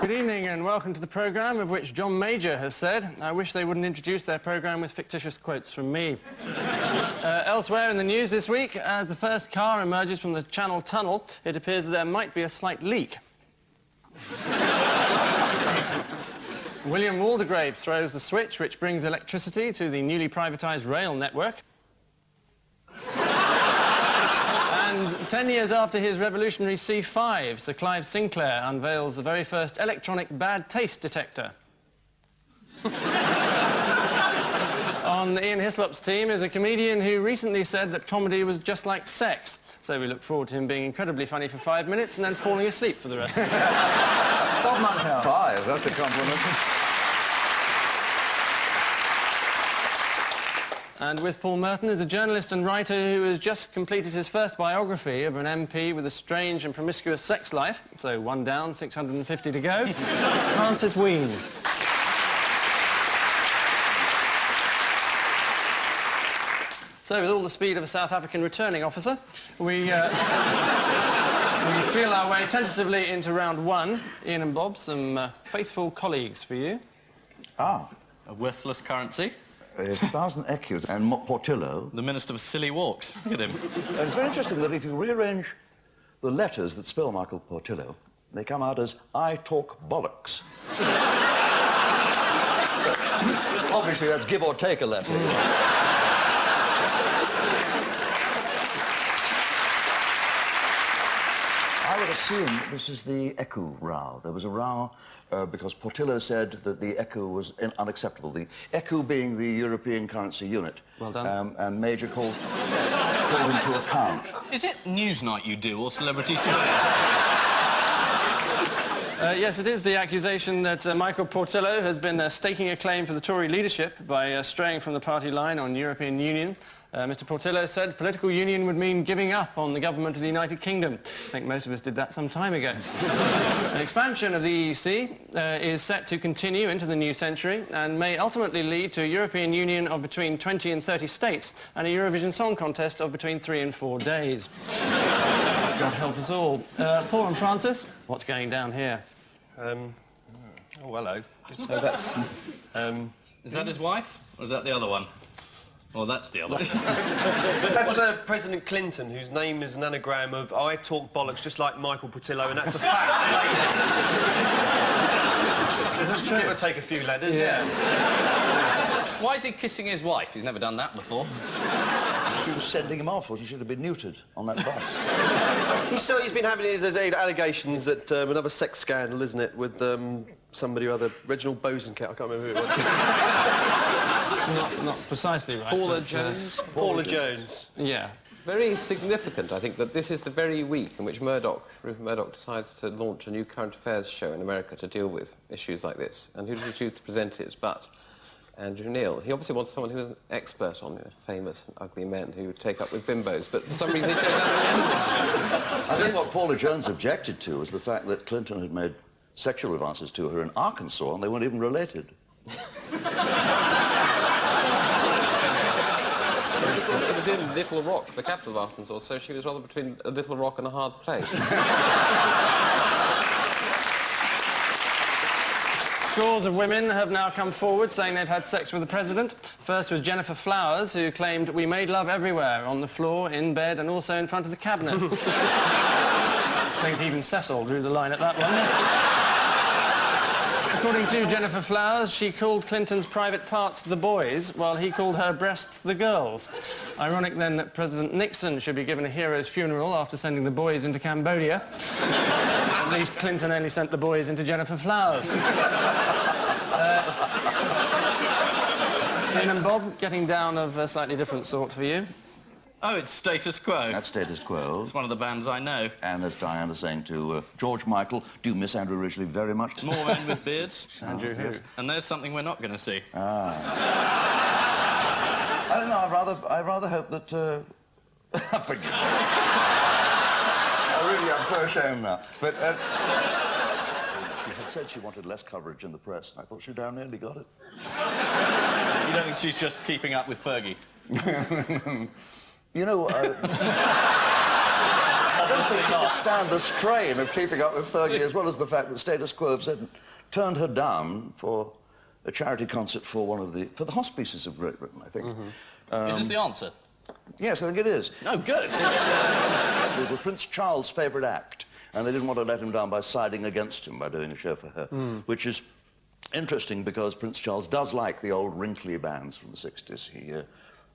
Good evening and welcome to the programme of which John Major has said, "I wish they wouldn't introduce their programme with fictitious quotes from me." Elsewhere in the news this week, as the first car emerges from the Channel Tunnel, it appears that there might be a slight leak. William Waldegrave throws the switch which brings electricity to the newly privatised rail network. And 10 years after his revolutionary C5, Sir Clive Sinclair unveils the very first electronic bad taste detector. On Ian Hislop's team is a comedian who recently said that comedy was just like sex. So we look forward to him being incredibly funny for 5 minutes and then falling asleep for the rest of the time. Bob Monkhouse. 5, that's a compliment. And with Paul Merton is a journalist and writer who has just completed his first biography of an MP with a strange and promiscuous sex life. So 1 down, 650 to go. Francis Wheen. So with all the speed of a South African returning officer, we feel our way tentatively into round 1. Ian and Bob, some faithful colleagues for you. Ah. A worthless currency. 1,000 ecus and Portillo. The Minister of Silly Walks. Look at him. And it's very interesting that if you rearrange the letters that spell Michael Portillo, they come out as I talk bollocks. Obviously, that's give or take a letter. I would assume this is the ECU row. There was a row because Portillo said that the ECU was unacceptable. The ECU being the European currency unit. Well done. And Major called him to account. Is it Newsnight you do, or Celebrity Series? Yes, it is the accusation that Michael Portillo has been staking a claim for the Tory leadership by straying from the party line on European Union. Mr Portillo said political union would mean giving up on the government of the United Kingdom. I think most of us did that some time ago. The expansion of the EEC is set to continue into the new century and may ultimately lead to a European Union of between 20 and 30 states and a Eurovision Song Contest of between 3 and 4 days. God help us all. Paul and Francis, what's going down here? Oh, hello. So that's... Is that his wife, or is that the other one? Oh, that's the other one. That's President Clinton, whose name is an anagram of I talk bollocks just like Michael Portillo, and that's a fact. Give or take a few letters, yeah. Why is he kissing his wife? He's never done that before. She was sending him off, or she should have been neutered on that bus. He's been having his allegations that another sex scandal, isn't it, with somebody or other, Reginald Bosanquet, I can't remember who it was. Not precisely right. Paula Jones? Paula Jones. Yeah. Very significant, I think, that this is the very week in which Rupert Murdoch decides to launch a new current affairs show in America to deal with issues like this. And who did he choose to present it but Andrew Neil? He obviously wants someone who is an expert on famous and ugly men who take up with bimbos, but for some reason he chose Andrew Neil. I think what Paula Jones objected to was the fact that Clinton had made sexual advances to her in Arkansas and they weren't even related. It was in Little Rock, the capital of Arkansas, so she was rather between a little rock and a hard place. Scores of women have now come forward saying they've had sex with the president. First was Jennifer Flowers, who claimed we made love everywhere, on the floor, in bed, and also in front of the cabinet. I think even Cecil drew the line at that one. According to Jennifer Flowers, she called Clinton's private parts the boys, while he called her breasts the girls. Ironic, then, that President Nixon should be given a hero's funeral after sending the boys into Cambodia. At least Clinton only sent the boys into Jennifer Flowers. Ian and Bob, getting down of a slightly different sort for you. Oh, it's Status Quo. That's Status Quo. It's one of the bands I know. And as Diana's saying to George Michael, do miss Andrew Ridgeley very much. More men with beards. Andrew who? And there's something we're not going to see. Ah. I don't know, I'd rather hope that... Forgive me. I'm so ashamed now. But she had said she wanted less coverage in the press, and I thought she damn nearly got it. You don't think she's just keeping up with Fergie? You know, I don't think she could stand the strain of keeping up with Fergie, as well as the fact that Status Quo have turned her down for a charity concert for the hospices of Great Britain, I think. Is this the answer? Yes, I think it is. Oh, good. It was Prince Charles' favourite act, and they didn't want to let him down by siding against him by doing a show for her, which is interesting because Prince Charles does like the old wrinkly bands from the 60s.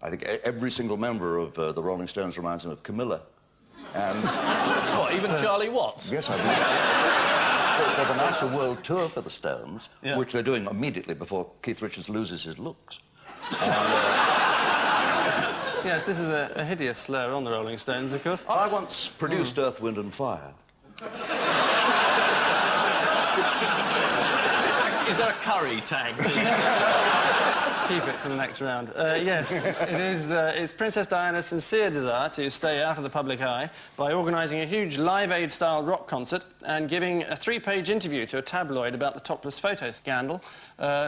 I think every single member of the Rolling Stones reminds him of Camilla. And what, even Charlie Watts? yes, I believe. They've announced a world tour for the Stones, which they're doing immediately before Keith Richards loses his looks. Yes, this is a hideous slur on the Rolling Stones, of course. I once produced Earth, Wind and Fire. Is there a curry tag? Keep it for the next round. Yes, it's Princess Diana's sincere desire to stay out of the public eye by organising a huge Live Aid-style rock concert and giving a 3-page interview to a tabloid about the topless photo scandal.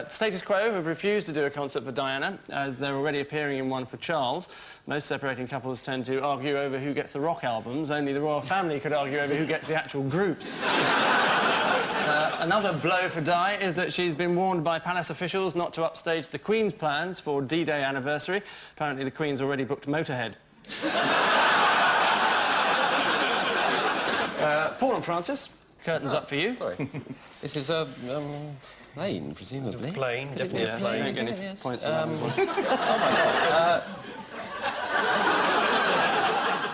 Status Quo have refused to do a concert for Diana, as they're already appearing in one for Charles. Most separating couples tend to argue over who gets the rock albums. Only the royal family could argue over who gets the actual groups. Another blow for Di is that she's been warned by palace officials not to upstage the Queen's plans for D-Day anniversary. Apparently the Queen's already booked Motorhead. Paul and Francis, curtains up for you. Sorry. This is a plane, presumably. Plane, definitely a Yes, plane. don't get any points for that one. Oh, my God.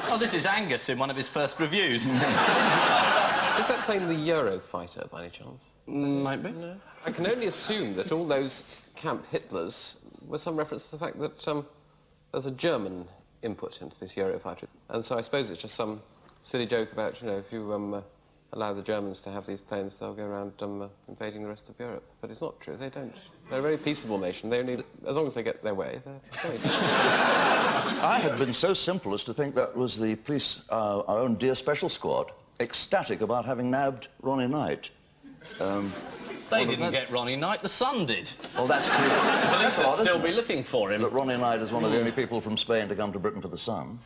Oh, this is Angus in one of his first reviews. Is that plane the Eurofighter, by any chance? Might be. No. I can only assume that all those Camp Hitlers were some reference to the fact that there's a German input into this Eurofighter. And so I suppose it's just some silly joke about, you know, if you allow the Germans to have these planes, they'll go around invading the rest of Europe. But it's not true. They don't. They're a very peaceable nation. They only, as long as they get their way, they're great. I had been so simple as to think that was the police, our own dear special squad, ecstatic about having nabbed Ronnie Knight. They didn't get Ronnie Knight, the Sun did. Well, that's true. Police would still be looking for him. But Ronnie Knight is one of the only people from Spain to come to Britain for the Sun.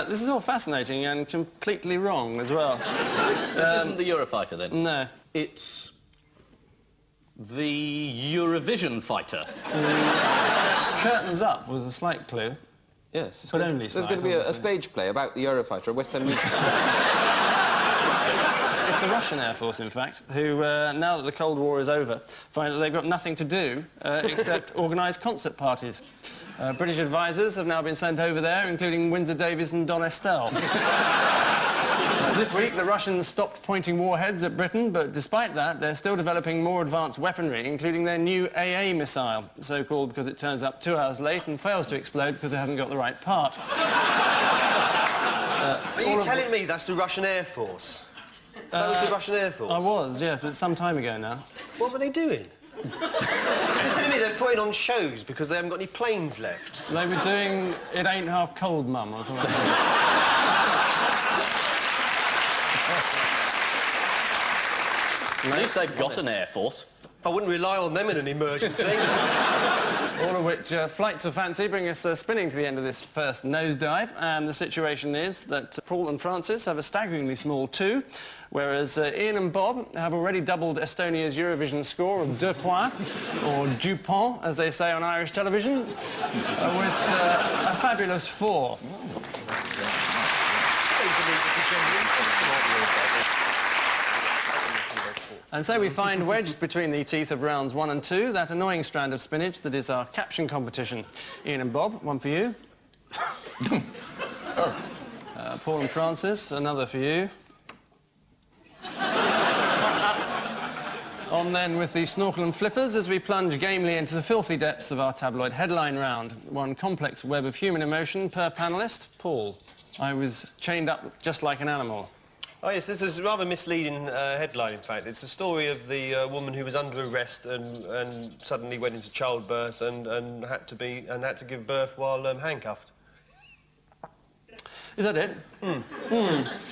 This is all fascinating and completely wrong as well. This isn't the Eurofighter, then? No. It's the Eurovision fighter. Curtains Up was a slight clue. Yes. But only there's going to be a stage play about the Eurofighter, a West End musical. It's the Russian Air Force, in fact, who, now that the Cold War is over, find that they've got nothing to do except organise concert parties. British advisors have now been sent over there, including Windsor Davies and Don Estelle. This week, the Russians stopped pointing warheads at Britain, but despite that, they're still developing more advanced weaponry, including their new AA missile, so-called because it turns up 2 hours late and fails to explode because it hasn't got the right part. Are you telling me that's the Russian Air Force? That was the Russian Air Force? I was, yes, but some time ago now. What were they doing? You're telling me they're putting on shows because they haven't got any planes left? They were doing It Ain't Half Cold, Mum, or something like that. At least they've got an Air Force. I wouldn't rely on them in an emergency. All of which flights of fancy bring us spinning to the end of this first nosedive, and the situation is that Paul and Francis have a staggeringly small 2, whereas Ian and Bob have already doubled Estonia's Eurovision score of 2 points, or Dupont, as they say on Irish television, with a fabulous 4. And so we find wedged between the teeth of rounds 1 and 2 that annoying strand of spinach that is our caption competition. Ian and Bob, one for you. Paul and Francis, another for you. On then with the snorkel and flippers as we plunge gamely into the filthy depths of our tabloid headline round. One complex web of human emotion per panellist. Paul, I was chained up just like an animal. Oh, yes, this is a rather misleading headline, in fact. It's the story of the woman who was under arrest and suddenly went into childbirth and had to give birth while handcuffed. Is that it?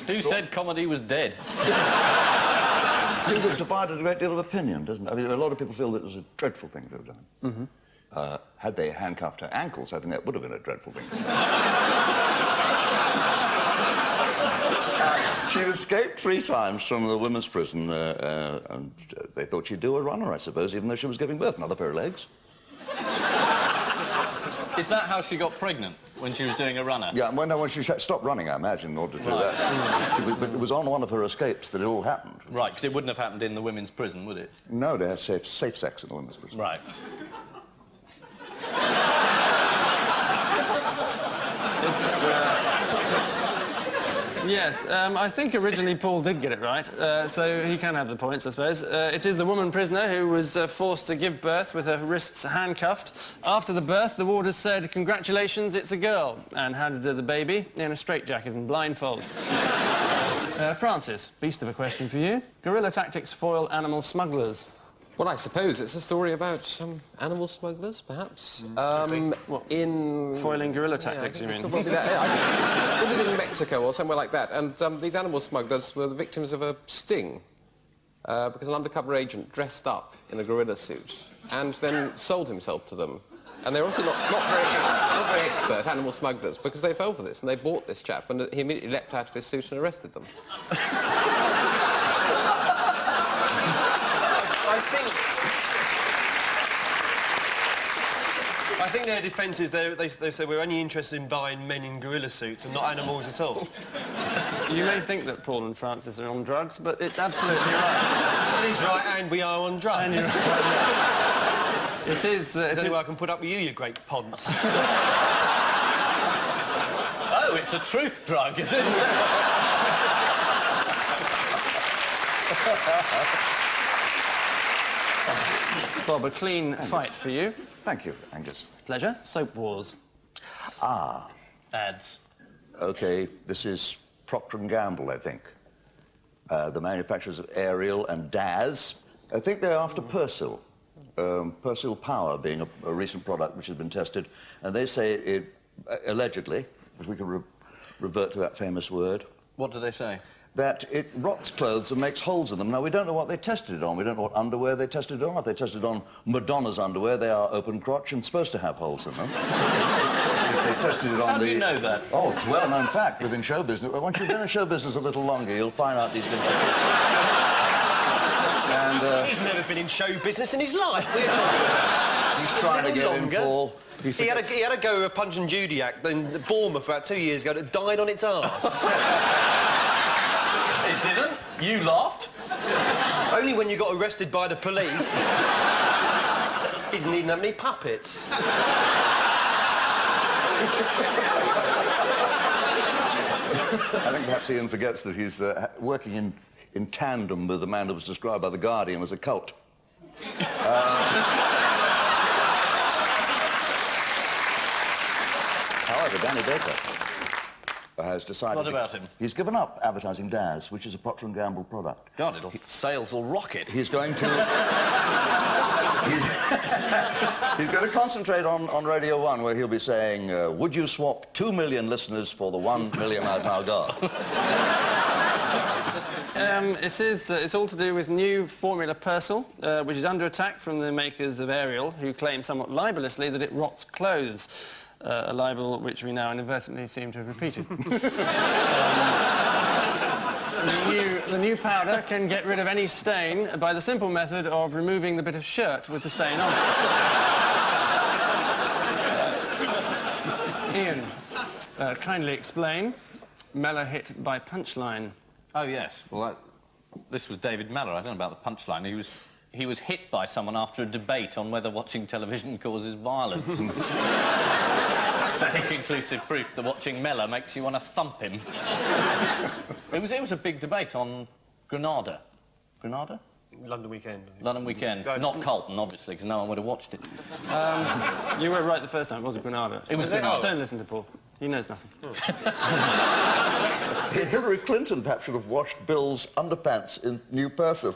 Who said comedy was dead? It divided a great deal of opinion, doesn't it? I mean, a lot of people feel that it was a dreadful thing to have done. Had they handcuffed her ankles, I think that would have been a dreadful thing. She'd escaped 3 times from the women's prison, and they thought she'd do a runner, I suppose, even though she was giving birth. Another pair of legs. Is that how she got pregnant, when she was doing a runner? Yeah, when she stopped running, I imagine, in order to do that. But it was on one of her escapes that it all happened. Right, because it wouldn't have happened in the women's prison, would it? No, they had safe sex in the women's prison. Right. Yes, I think originally Paul did get it right, so he can have the points, I suppose. It is the woman prisoner who was forced to give birth with her wrists handcuffed. After the birth, the warders said, "Congratulations, it's a girl," and handed her the baby in a straitjacket and blindfold. Francis, beast of a question for you. Guerrilla tactics foil animal smugglers. Well, I suppose it's a story about animal smugglers, perhaps. In... Foiling guerrilla tactics, you mean? Probably that. I think was it in Mexico or somewhere like that? And these animal smugglers were the victims of a sting because an undercover agent dressed up in a gorilla suit and then sold himself to them. And they're also not very expert animal smugglers because they fell for this and they bought this chap and he immediately leapt out of his suit and arrested them. I think their defence is they say we're only interested in buying men in gorilla suits and not animals at all. You may think that Paul and Francis are on drugs, but it's absolutely right. That is right, and we are on drugs. And you're right. It is... There's only way I can put up with you, you great ponce. Oh, it's a truth drug, is it? Bob, a clean fight for you. Thank you, Angus. Pleasure. Soap wars. Ah. Ads. OK, this is Procter & Gamble, I think. The manufacturers of Ariel and Daz. I think they're after Persil. Persil Power being a recent product which has been tested. And they say it, allegedly, if we can revert to that famous word... What do they say? That it rots clothes and makes holes in them. Now, we don't know what they tested it on. We don't know what underwear they tested it on. If they tested it on Madonna's underwear, they are open crotch and supposed to have holes in them. If they tested it on How do you know that? Oh, it's a well-known fact within show business. Once you've been in show business a little longer, you'll find out these things. And, he's never been in show business in his life. What are you talking about? he's trying to get in, Paul. He had a go at a Punch and Judy act in Bournemouth about 2 years ago that died on its arse. It didn't? You laughed? Only when you got arrested by the police. He didn't even have any puppets. I think perhaps Ian forgets that he's working in tandem with the man who was described by The Guardian as a cult. However, Danny Baker has decided... What about him? He's given up advertising Daz, which is a Procter & Gamble product. God, sales will rocket. He's going to... he's going to concentrate on Radio 1, where he'll be saying, would you swap 2 million listeners for the 1 million I've now got? It's all to do with new formula Persil, which is under attack from the makers of Ariel, who claim somewhat libelously that it rots clothes. A libel which we now inadvertently seem to have repeated. The new powder can get rid of any stain by the simple method of removing the bit of shirt with the stain on it. Ian, kindly explain Mellor hit by punchline. Oh, yes. Well, this was David Mellor. I don't know about the punchline. He was hit by someone after a debate on whether watching television causes violence. Very conclusive proof that watching Mellor makes you want to thump him. It was a big debate on Granada. Granada? London Weekend. London Weekend. Not Colton, obviously, because no one would have watched it. You were right the first time, it was Granada. It was Granada. Don't listen to Paul. He knows nothing. Hillary Clinton perhaps should have washed Bill's underpants in new Persil.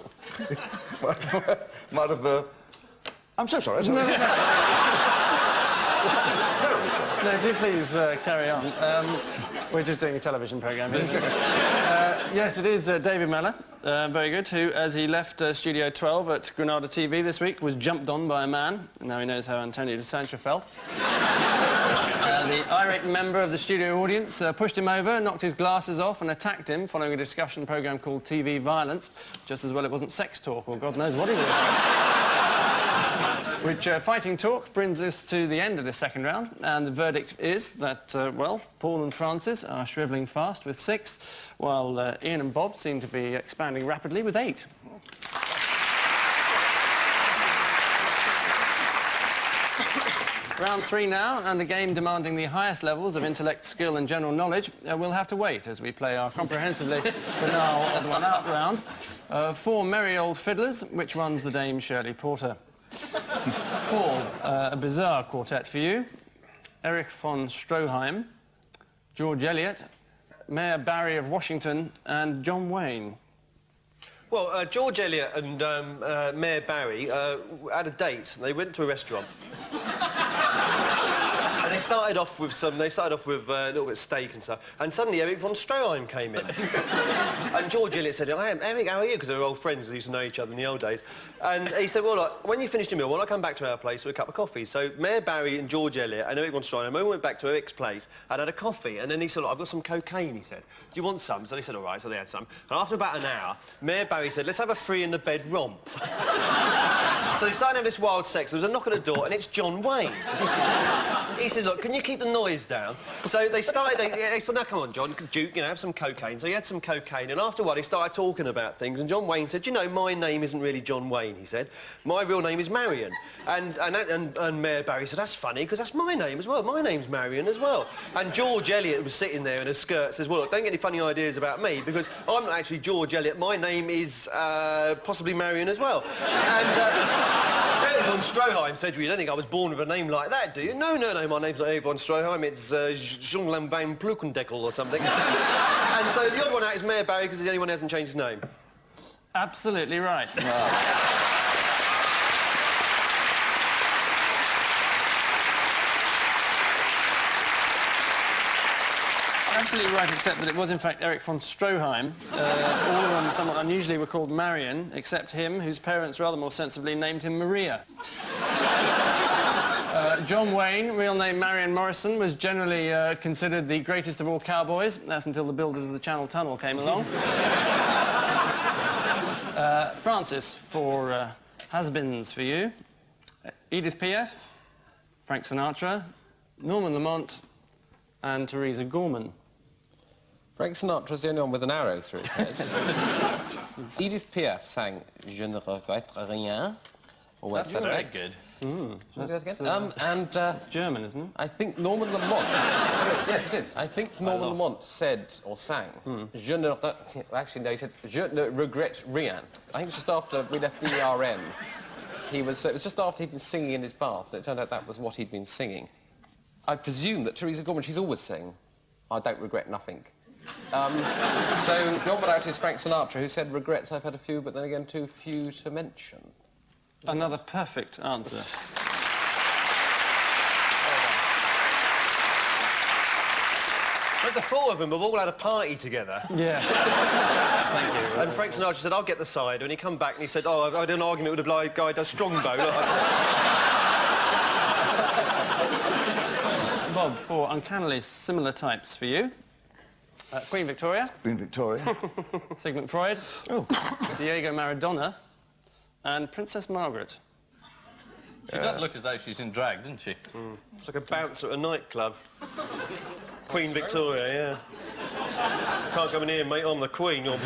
might have... I'm so sorry. Terribly sorry. No, do please carry on. We're just doing a television programme. Yes, it is David Mellor, very good, who, as he left Studio 12 at Granada TV this week, was jumped on by a man. Now he knows how Antonio de Sancha felt. The irate member of the studio audience pushed him over, knocked his glasses off and attacked him following a discussion programme called TV Violence. Just as well it wasn't sex talk or God knows what it was. Which fighting talk brings us to the end of this second round, and the verdict is that, well, Paul and Francis are shrivelling fast with 6, while Ian and Bob seem to be expanding rapidly with 8. Round 3 now, and a game demanding the highest levels of intellect, skill and general knowledge. We'll have to wait as we play our comprehensively banal odd one out round. 4 merry old fiddlers. Which one's the Dame Shirley Porter? Paul, a bizarre quartet for you. Erich von Stroheim, George Eliot, Mayor Barry of Washington and John Wayne. Well, George Eliot and Mayor Barry had a date, and they went to a restaurant. And they started off with a little bit of steak and stuff, and suddenly Erich von Stroheim came in. And George Eliot said, "I am Eric, how are you?" Because they were old friends, they used to know each other in the old days. And he said, "Well, look, when you finish your meal, why don't I come back to our place with a cup of coffee?" So Mayor Barry and George Eliot and Erich von Stroheim all went back to Eric's place and had a coffee, and then he said, "Look, I've got some cocaine," he said. "Do you want some?" So they said, "All right," so they had some. And after about an hour, Mayor Barry said, "Let's have a free-in-the-bed romp." So they started having this wild sex. There was a knock at the door, and it's John Wayne. He said, "Look, can you keep the noise down?" So they started, they said, "Now, come on, John, Duke, you know, have some cocaine." So he had some cocaine, and after a while, he started talking about things, and John Wayne said, "You know, my name isn't really John Wayne," he said. "My real name is Marion." And Mayor Barry said, "That's funny, because that's my name as well. My name's Marion as well." And George Eliot was sitting there in a skirt, says, "Well, look, don't get any funny ideas about me, because I'm not actually George Eliot. My name is possibly Marion as well." And Erich von Stroheim said, "Well, you don't think I was born with a name like that, do you?" No, my name's not Erich von Stroheim, it's Jean van Plukendeckel or something." And so the odd one out is Mayor Barry, because he's the only one who hasn't changed his name. Absolutely right. Absolutely right, except that it was in fact Erich von Stroheim. All of them somewhat unusually were called Marion, except him, whose parents rather more sensibly named him Maria. John Wayne, real name Marion Morrison, was generally considered the greatest of all cowboys. That's until the builders of the Channel Tunnel came along. Francis, for has-beens for you. Edith Piaf, Frank Sinatra, Norman Lamont and Teresa Gorman. Frank Sinatra's the only one with an arrow through his head. Edith Piaf sang Je ne regrette rien. That's very good. It's German, isn't it? I think Norman Lamont... Yes, it is. I think Norman Lamont said, or sang, Je ne... Actually, no, he said, Je ne regrette rien. I think it's just after we left the ERM. It was just after he'd been singing in his bath, and it turned out that was what he'd been singing. I presume that Teresa Gorman, she's always saying, "I don't regret nothing." So the odd one out is Frank Sinatra, who said, "Regrets, I've had a few, but then again, too few to mention." Another perfect answer. But the 4 of them have all had a party together. Yes. Thank you. And Frank Sinatra said, "I'll get the cider," and he come back and he said, "Oh, I had an argument with a blind guy who does Strongbow." Look, Bob, 4 uncannily similar types for you. Queen Victoria. Queen Victoria. Sigmund Freud. Oh. Diego Maradona. And Princess Margaret. She does look as though she's in drag, doesn't she? it's like a bouncer at a nightclub. Queen Victoria, yeah. Can't come in here, mate, I'm the Queen. You're... Look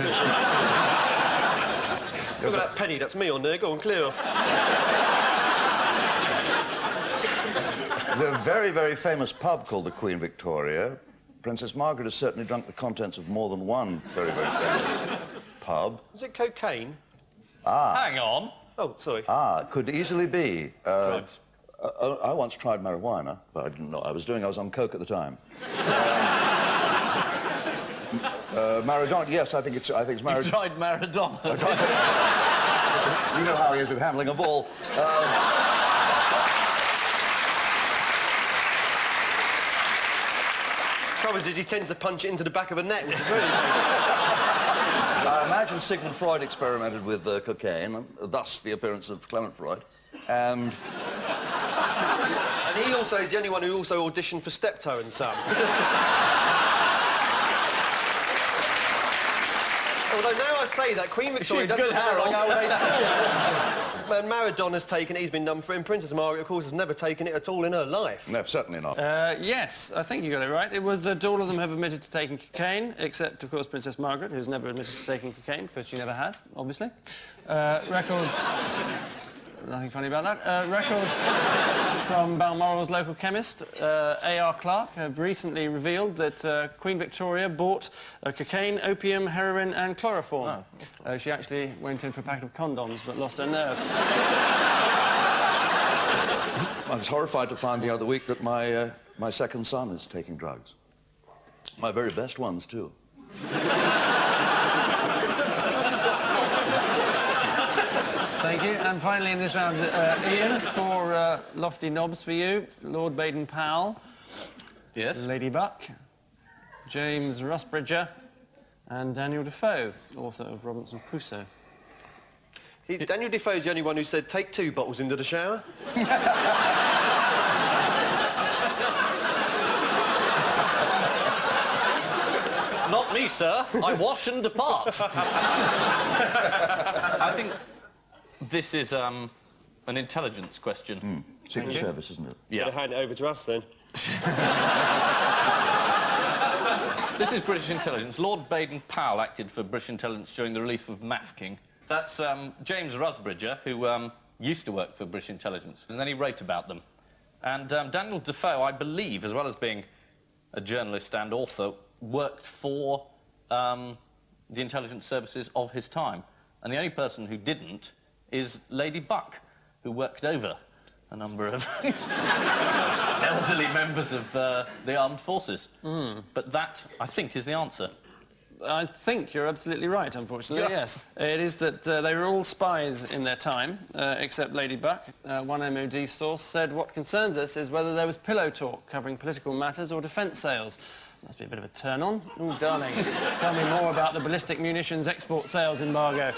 at that penny, that's me on there. Go on, clear off. There's a very, very famous pub called the Queen Victoria. Princess Margaret has certainly drunk the contents of more than one very, very famous pub. Is it cocaine? Hang on. Oh, sorry. It could easily be. Drugs. I once tried marijuana, but I didn't know what I was doing. I was on coke at the time. Maradona, yes, I think it's Maradona. You tried Maradona? You know how he is at handling a ball. trouble is he tends to punch it into the back of a net, which is really I imagine Sigmund Freud experimented with cocaine, and thus the appearance of Clement Freud. And And he also is the only one who also auditioned for Steptoe and Son. Although now I say that, Queen Victoria doesn't look like old age. And Maradona's taken it, he's been done for him. Princess Margaret, of course, has never taken it at all in her life. no, certainly not. Yes, I think you got it right. It was all of them have admitted to taking cocaine, except, of course, Princess Margaret, who's never admitted to taking cocaine, because she never has, obviously. Records... Nothing funny about that. Records from Balmoral's local chemist, A.R. Clark, have recently revealed that Queen Victoria bought cocaine, opium, heroin and chloroform. Oh. She actually went in for a packet of condoms, but lost her nerve. I was horrified to find the other week that my second son is taking drugs. My very best ones, too. Thank you. And finally in this round, Ian, four lofty knobs for you. Lord Baden-Powell. Yes? Lady Buck. James Rusbridger. And Daniel Defoe, author of Robinson Crusoe. Daniel Defoe's the only one who said, take 2 bottles into the shower. Not me, sir. I wash and depart. I think this is an intelligence question. Secret Service, isn't it? Yeah. Better hand it over to us, then. This is British intelligence. Lord Baden-Powell acted for British intelligence during the relief of Mafking. That's James Rusbridger, who used to work for British intelligence, and then he wrote about them. And Daniel Defoe, I believe, as well as being a journalist and author, worked for the intelligence services of his time. And the only person who didn't is Lady Buck, who worked over a number of elderly members of the armed forces. But that, I think, is the answer. I think you're absolutely right, unfortunately, yes. It is that they were all spies in their time, except Lady Buck. One MOD source said, what concerns us is whether there was pillow talk covering political matters or defence sales. Must be a bit of a turn-on. Oh, darling, tell me more about the ballistic munitions export sales embargo.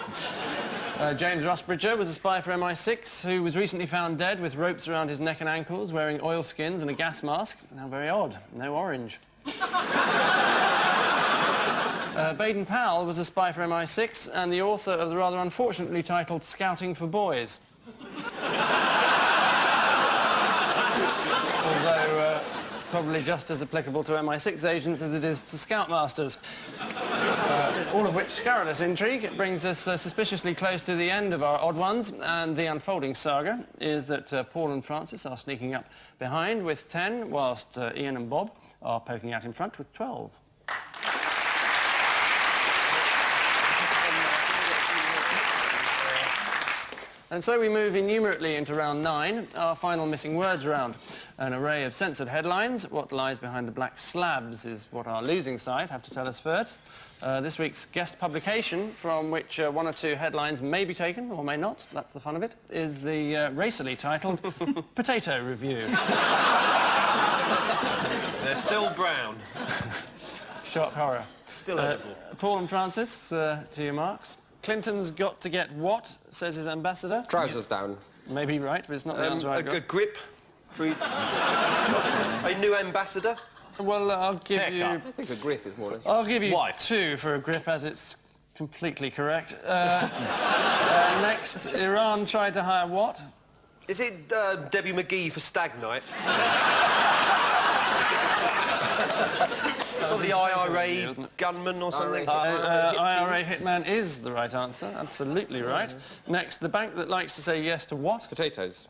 James Rusbridger was a spy for MI6 who was recently found dead with ropes around his neck and ankles, wearing oilskins and a gas mask. How very odd. No orange. Baden-Powell was a spy for MI6 and the author of the rather unfortunately titled Scouting for Boys. Although probably just as applicable to MI6 agents as it is to scoutmasters. All of which scurrilous intrigue brings us suspiciously close to the end of our odd ones, and the unfolding saga is that Paul and Francis are sneaking up behind with 10, whilst Ian and Bob are poking out in front with 12. And so we move innumerately into round 9, our final missing words round. An array of censored headlines. What lies behind the black slabs is what our losing side have to tell us first. This week's guest publication, from which 1 or 2 headlines may be taken or may not, that's the fun of it, is the racily titled Potato Review. They're still brown. Shock horror. Still edible. Paul and Francis, to your marks. Clinton's got to get what, says his ambassador? Trousers down. Maybe right, but it's not the answer I got. A grip. A new ambassador. Well, I'll give you... I think a grip is more or less... I'll give you Wife. 2 for a grip, as it's completely correct. Next, Iran tried to hire what? Is it Debbie McGee for Stag Night? Or the IRA gunman or something? IRA hitman is the right answer, absolutely right. Next, the bank that likes to say yes to what? Potatoes.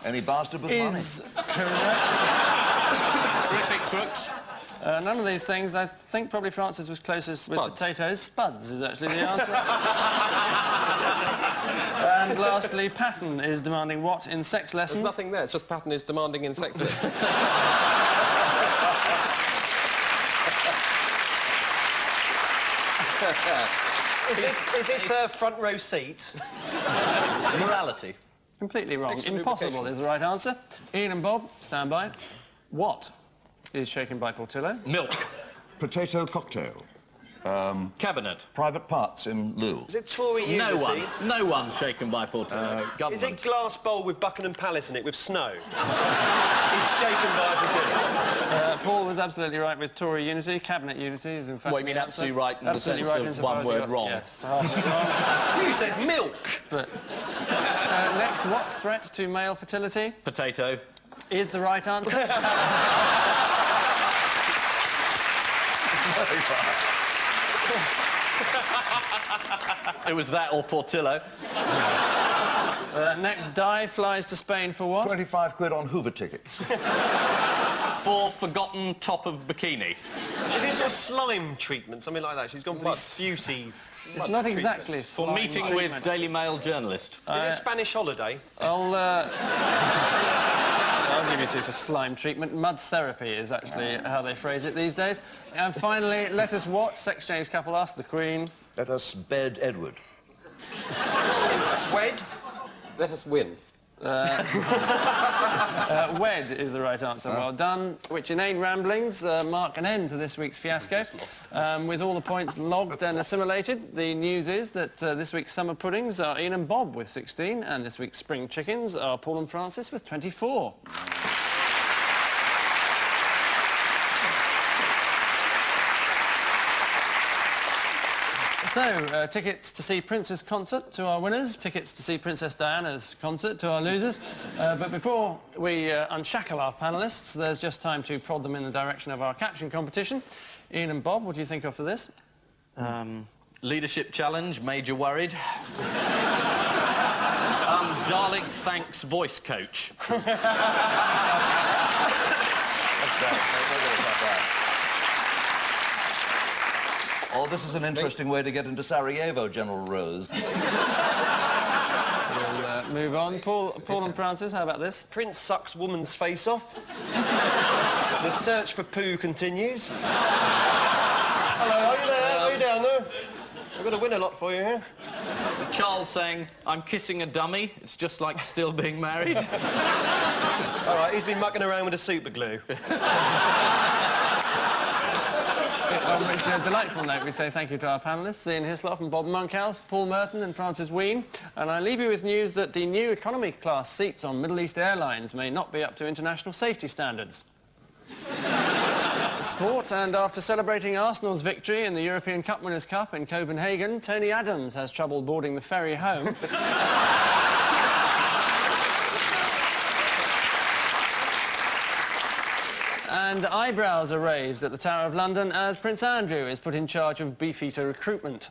Any bastard with Is correct. Terrific Brooks. None of these things. I think probably Francis was closest with Spuds. potatoes. Spuds is actually the answer. And lastly, Patton is demanding what in sex lessons? There's nothing there, it's just Patton is demanding in sex lessons. Is it front row seat? Morality. Completely wrong. Extra Impossible lubrication. is the right answer. Ian and Bob, stand by. What? is shaken by Portillo. Milk. Potato cocktail. Cabinet. Private parts in lieu. Is it Tory unity? No one. No one shaken by Portillo. Is it glass bowl with Buckingham Palace in it with snow? He's shaken by Portillo. Paul was absolutely right with Tory unity. Cabinet unity is, in fact... Well, you mean the absolutely answer. right in the sense of insofar one as you word got- wrong. Yes. You said milk. But, next, what's threat to male fertility? Potato. Is the right answer. It was that or Portillo. Next, Di flies to Spain for what? 25 quid on Hoover tickets. For forgotten top of bikini. Is this a slime treatment, something like that? She's gone for this Busey... It's not exactly For slime meeting treatment. with Daily Mail journalist. Is it Spanish holiday? I'll give you two for slime treatment. Mud therapy is actually how they phrase it these days. And finally, let us what? Sex change couple asked the Queen. Let us bed Edward. Wed? Let us win. Wed is the right answer. Well done. Which inane ramblings mark an end to this week's fiasco. With all the points logged and assimilated, the news is that this week's summer puddings are Ian and Bob with 16, and this week's spring chickens are Paul and Francis with 24. So, tickets to see Prince's concert to our winners, tickets to see Princess Diana's concert to our losers. But before we unshackle our panellists, there's just time to prod them in the direction of our caption competition. Ian and Bob, what do you think of for this? Leadership challenge, Major worried. Dalek thanks voice coach. That's right. Oh, this is an interesting way to get into Sarajevo, General Rose. We'll move on. Paul and Francis, how about this? Prince sucks woman's face off. The search for poo continues. Hello, are you there? Are you down there? I've got to win a lot for you here. Charles saying, I'm kissing a dummy. It's just like still being married. All right, he's been mucking around with a super glue. On which delightful note, we say thank you to our panellists, Ian Hislop and Bob Monkhouse, Paul Merton and Francis Wheen. And I leave you with news that the new economy class seats on Middle East airlines may not be up to international safety standards. Sport, and after celebrating Arsenal's victory in the European Cup Winners' Cup in Copenhagen, Tony Adams has trouble boarding the ferry home. And eyebrows are raised at the Tower of London as Prince Andrew is put in charge of beefeater recruitment.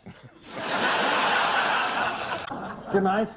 Good night.